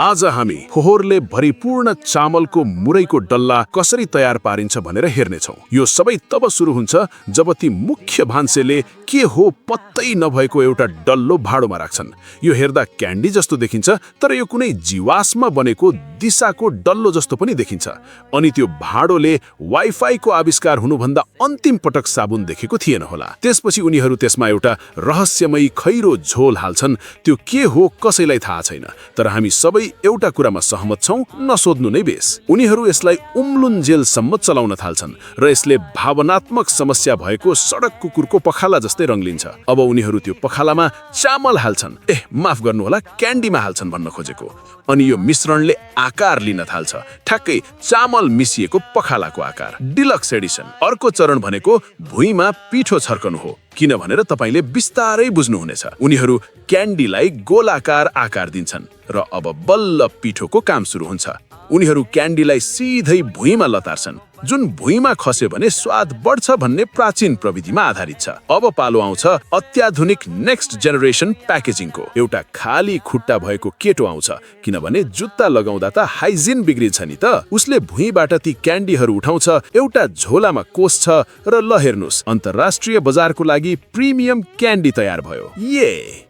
आज हामी फोहोरले भरिपूर्ण चामलको मुरैको डल्ला कसरी तयार पारिन्छ भनेर हेर्नेछौँ। यो सबै तब सुरु हुन्छ जब ती मुख्य भान्सेले के हो पत्तै नभएको एउटा डल्लो भाँडोमा राख्छन्। यो हेर्दा क्यान्डी जस्तो देखिन्छ, तर यो कुनै जीवाश्म बनेको दिशाको डल्लो जस्तो पनि देखिन्छ। अनि त्यो भाँडोले वाइफाईको आविष्कार हुनुभन्दा अन्तिम पटक साबुन देखेको थिएन होला। त्यसपछि उनीहरू त्यसमा एउटा रहस्यमयी खैरो झोल हाल्छन्। त्यो के हो कसैलाई थाहा छैन, तर हामी सबै एउटा कुरामा सहमत छौं, नसोध्नु नै बेस। उनीहरू यसलाई उम्लुन्जेलसम्म चलाउन थाल्छन् र यसले भावनात्मक समस्या भएको सडक कुकुरको पखाला जस्तै रङ लिन्छ। अब उनीहरू त्यो पखालामा चामल हाल्छन्, माफ गर्नुहोला, क्यान्डीमा हाल्छन् भन्न खोजेको। अनि यो मिश्रणले आकार लिन थाल्छ, ठ्याक्कै चामल मिसिएको पखालाको आकार। Deluxe Edison. अर्को चरण भनेको भुइँमा पिठो छर्कनु हो, किनभनेर तपाईले बिस्तारै बुझ्नुहुनेछ। उनीहरू क्यान्डीलाई गोलाकार आकार दिन्छन् र अब बल्ल पिठोको काम सुरु हुन्छ। उनीहरू क्यान्डीलाई सिधै भुइँमा लतार्छन्, जुन भुइँमा खस्यो भने स्वाद बढ्छ भन्ने प्राचीन प्रविधिमा आधारित छ। अब पालो आउँछ अत्याधुनिक नेक्स्ट जेनेरेसन प्याकेजिङको। एउटा खाली खुट्टा भएको केटो आउँछ, किनभने जुत्ता लगाउँदा त हाइजिन बिग्रिन्छ नि त। उसले भुइँबाट ती क्यान्डीहरू उठाउँछ, एउटा झोलामा कोस्छ र ल हेर्नुस्, अन्तर्राष्ट्रिय बजारको लागि प्रिमियम क्यान्डी तयार भयो। ये